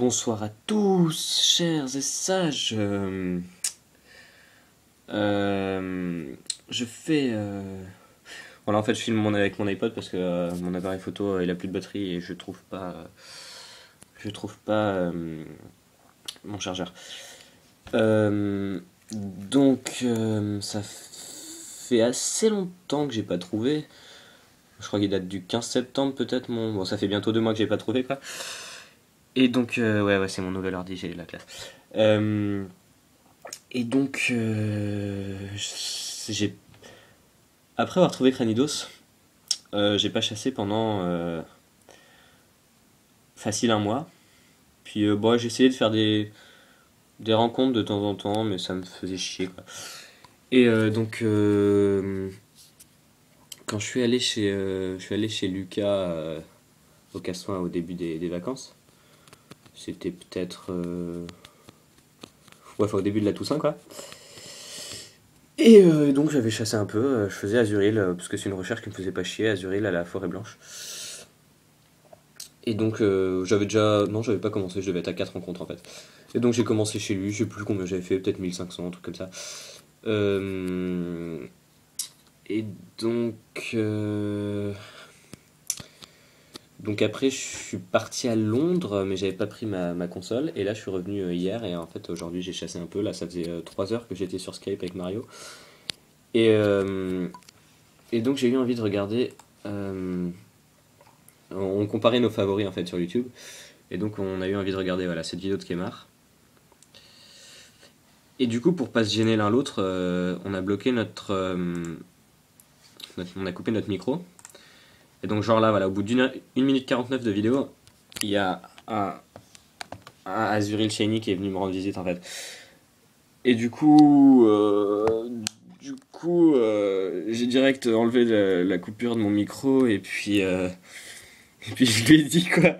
Bonsoir à tous, chers et sages. Je fais. Voilà, en fait, je filme avec mon iPod parce que mon appareil photo il a plus de batterie et je trouve pas mon chargeur. Ça fait assez longtemps que j'ai pas trouvé. Je crois qu'il date du 15 septembre peut-être. Bon, ça fait bientôt 2 mois que j'ai pas trouvé quoi. Et donc, ouais, c'est mon nouvel ordi, j'ai la classe. Euh, et donc, j'ai après avoir trouvé Cranidos, j'ai pas chassé pendant facile un mois. Puis, bon, j'ai essayé de faire des rencontres de temps en temps, mais ça me faisait chier, quoi. Et quand je suis allé chez Lucas au Cassoin au début des vacances, c'était peut-être, ouais, enfin, au début de la Toussaint, quoi. Et donc j'avais chassé un peu, je faisais Azuril, parce que c'est une recherche qui me faisait pas chier, Azuril à la forêt blanche. Et donc j'avais déjà. Non, j'avais pas commencé, je devais être à 4 rencontres en fait. Et donc j'ai commencé chez lui, je sais plus combien j'avais fait, peut-être 1500, un truc comme ça. Euh, et donc. Donc après je suis parti à Londres, mais j'avais pas pris ma console. Et là je suis revenu hier, et en fait aujourd'hui j'ai chassé un peu. Là ça faisait 3 heures que j'étais sur Skype avec Mario. Et, euh, Et donc j'ai eu envie de regarder. On comparait nos favoris en fait sur YouTube. Et donc on a eu envie de regarder voilà, cette vidéo de Kemar. Et du coup, pour pas se gêner l'un l'autre, on a bloqué on a coupé notre micro. Et donc genre là, voilà, au bout d'une minute 49 de vidéo, il y a un Azuril Shiny qui est venu me rendre visite en fait. Et j'ai direct enlevé la coupure de mon micro et puis je lui ai dit quoi.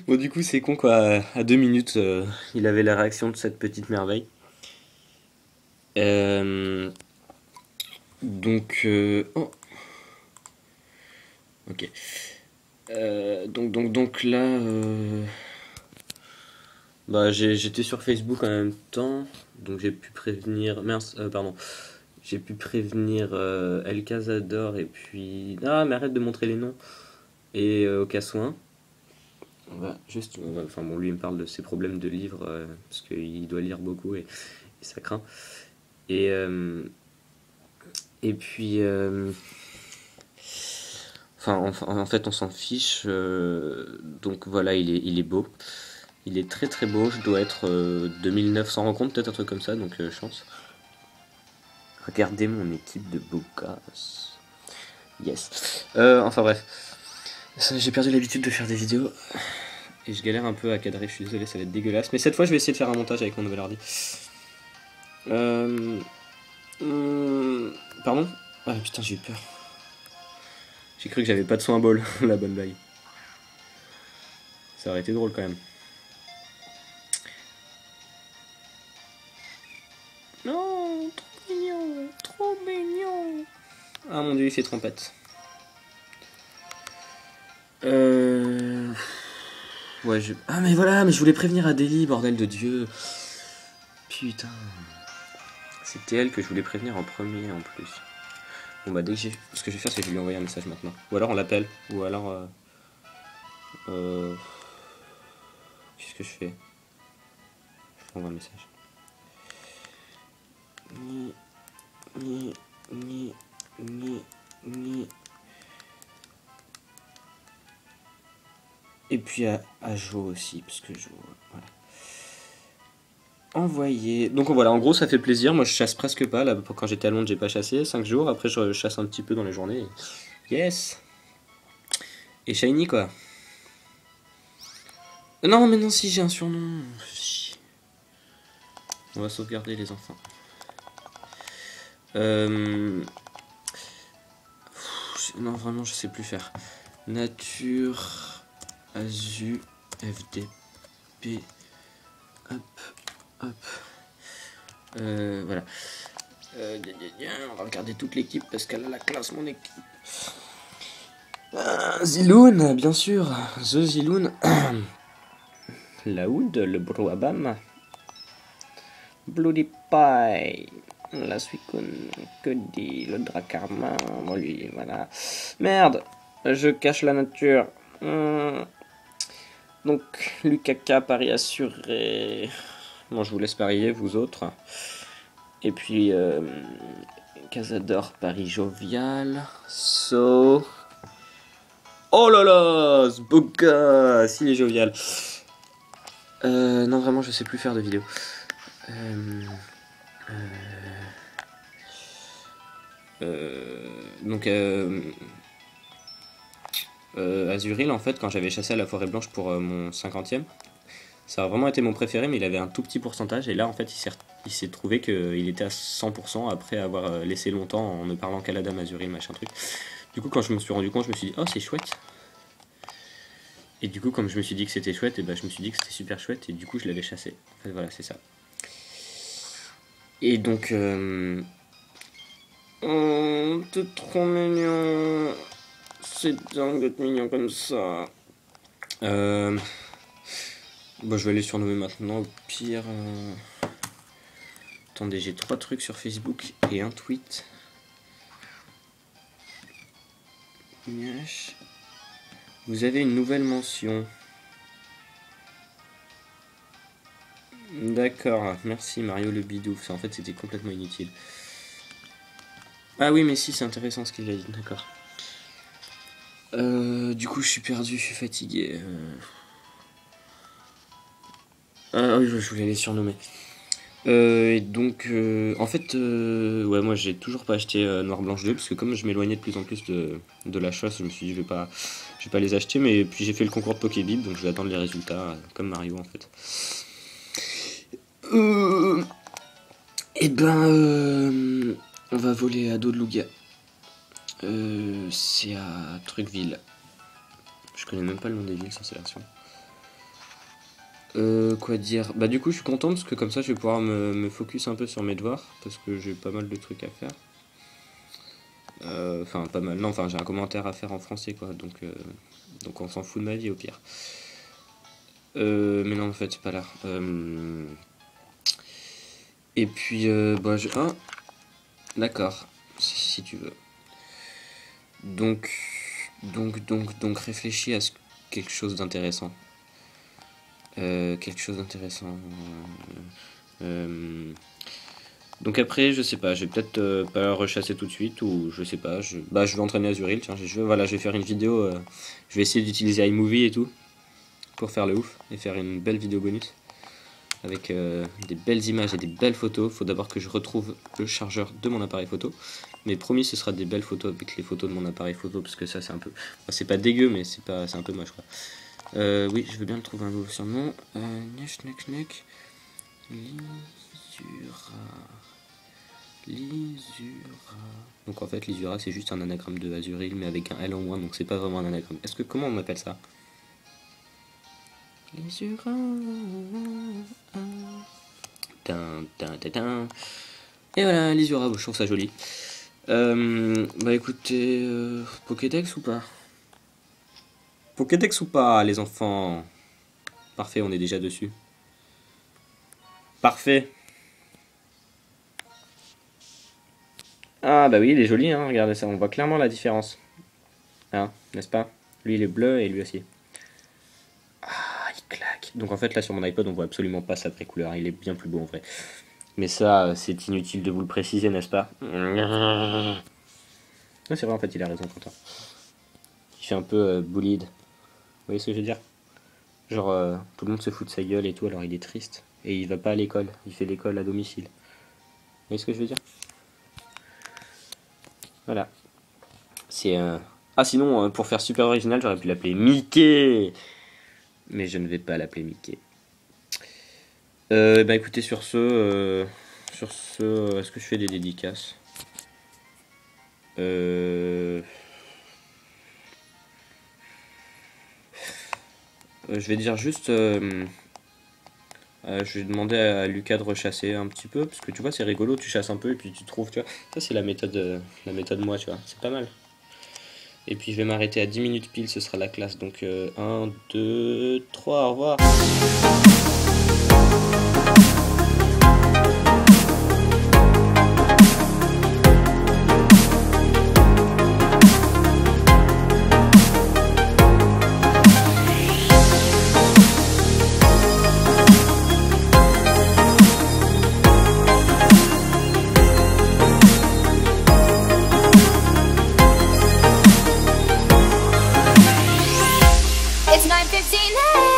Bon du coup c'est con quoi. À 2 minutes, il avait la réaction de cette petite merveille. Euh, oh, ok. Donc là, bah j'étais sur Facebook en même temps, donc j'ai pu prévenir. Mince, pardon. J'ai pu prévenir El Cazador et puis. Ah, mais arrête de montrer les noms. Et au Cassoin. Enfin bon, lui il me parle de ses problèmes de livres, parce qu'il doit lire beaucoup et ça craint. Et, euh, et puis. En fait, on s'en fiche. Donc voilà, il est beau. Il est très très beau. Je dois être 2900 rencontres, peut-être un truc comme ça, donc chance. Regardez mon équipe de beaux gosses. Yes. Enfin bref. J'ai perdu l'habitude de faire des vidéos. Et je galère un peu à cadrer, je suis désolé, ça va être dégueulasse. Mais cette fois, je vais essayer de faire un montage avec mon nouvel ordi. Euh... Pardon. Ah putain, j'ai eu peur. J'ai cru que j'avais pas de son à bol, la bonne blague. Ça aurait été drôle quand même. Non, trop mignon, trop mignon. Ah mon dieu, il fait trompette. Ouais, Ah mais voilà, mais je voulais prévenir Adélie, bordel de Dieu. Putain. C'était elle que je voulais prévenir en premier en plus. Bon bah dès que j'ai... Ce que je vais faire c'est que je vais lui envoyer un message maintenant. Ou alors on l'appelle. Ou alors... Qu'est-ce que je fais? Je lui envoie un message. Ni, ni, ni, ni, ni. Et puis à Jo aussi, parce que Jo... Voilà. Envoyer. Donc voilà, en gros ça fait plaisir. Moi je chasse presque pas. Là, quand j'étais à Londres, j'ai pas chassé 5 jours. Après je chasse un petit peu dans les journées. Yes. Et Shiny quoi. Non mais non, si j'ai un surnom. On va sauvegarder les enfants. Non vraiment je sais plus faire. Nature Azu FDP. Hop hop. Voilà. On va regarder toute l'équipe parce qu'elle a la classe mon équipe. Ziloun, bien sûr. The Ziloun. la Hood, le Brouhaha. Bloody Pie, la Suicune, Cody, le Dracarmin, bon lui, voilà. Merde, je cache la nature. Donc, Lucas, pari assuré. Bon, je vous laisse parier, vous autres. Et puis, Casador, pari jovial. So. Oh là là, ce beau gars, s'il est jovial. Non, vraiment, je sais plus faire de vidéo. Donc, Azuril, en fait, quand j'avais chassé à la forêt blanche pour mon 50e, ça a vraiment été mon préféré, mais il avait un tout petit pourcentage. Et là, en fait, il s'est trouvé qu'il était à 100% après avoir laissé longtemps en ne parlant qu'à la dame Azuril, machin truc. Du coup, quand je me suis rendu compte, je me suis dit, oh, c'est chouette. Et du coup, comme je me suis dit que c'était chouette, et ben, je me suis dit que c'était super chouette, et du coup, je l'avais chassé. En fait, voilà, c'est ça. Et donc, oh, t'es trop mignon. C'est dingue d'être mignon comme ça. Bon, je vais aller surnommer maintenant, au pire. Attendez, j'ai 3 trucs sur Facebook et un tweet. Vous avez une nouvelle mention. D'accord, merci Mario le Bidouf. En fait, c'était complètement inutile. Ah oui, mais si, c'est intéressant ce qu'il a dit, d'accord. Du coup, je suis perdu, je suis fatigué. Ah oui, je voulais les surnommer. Et donc, en fait, ouais, moi j'ai toujours pas acheté Noir Blanche 2 parce que comme je m'éloignais de plus en plus de la chasse, je me suis dit je vais pas les acheter, mais puis j'ai fait le concours de Pokébib donc je vais attendre les résultats comme Mario en fait. Et ben, on va voler à Dodlouga. C'est à Trucville. Je connais même pas le nom des villes sans sélection. Quoi dire? Bah du coup je suis content parce que comme ça je vais pouvoir me focus un peu sur mes devoirs parce que j'ai pas mal de trucs à faire. Enfin pas mal, non enfin j'ai un commentaire à faire en français quoi donc on s'en fout de ma vie au pire. Mais non en fait c'est pas là. Et puis bah je... Ah d'accord, si tu veux. Donc réfléchis à quelque chose d'intéressant. Quelque chose d'intéressant. Donc après, je sais pas, je vais peut-être pas rechasser tout de suite ou je sais pas. Je vais entraîner Azuril. Tiens, voilà, je vais faire une vidéo. Je vais essayer d'utiliser iMovie et tout pour faire le ouf et faire une belle vidéo bonus avec des belles images et des belles photos. Faut d'abord que je retrouve le chargeur de mon appareil photo. Mais promis, ce sera des belles photos avec les photos de mon appareil photo parce que ça c'est un peu, enfin, c'est pas dégueu mais c'est un peu moche quoi. Oui, je veux bien le trouver un nouveau surnom. Lisura. Donc en fait, Lisura c'est juste un anagramme de Azuril mais avec un L en moins, donc c'est pas vraiment un anagramme. Comment on appelle ça? Lisura. Et voilà, Lisura, je trouve ça joli. Bah écoutez, Pokédex ou pas? Pokédex ou pas, les enfants? Parfait, on est déjà dessus. Parfait. Ah bah oui, il est joli, hein, regardez ça, on voit clairement la différence. Hein, n'est-ce pas? Lui il est bleu et lui aussi. Ah, il claque. Donc en fait là sur mon iPod on voit absolument pas sa vraie couleur, il est bien plus beau en vrai. Mais ça, c'est inutile de vous le préciser, n'est-ce pas? Non, c'est vrai en fait, il a raison Quentin. Il fait un peu bullied. Vous voyez ce que je veux dire? Genre tout le monde se fout de sa gueule et tout, alors il est triste. Et il va pas à l'école, il fait l'école à domicile. Vous voyez ce que je veux dire? Voilà. C'est Ah sinon, pour faire super original, j'aurais pu l'appeler Mickey. Mais je ne vais pas l'appeler Mickey. Bah écoutez, sur ce, est-ce que je fais des dédicaces? Je vais dire juste, je vais demander à Lucas de rechasser un petit peu, parce que tu vois, c'est rigolo, tu chasses un peu et puis tu trouves, tu vois. Ça, c'est la méthode moi, tu vois, c'est pas mal. Et puis je vais m'arrêter à 10 minutes pile, ce sera la classe. Donc 1, 2, 3, au revoir. It's 9:15.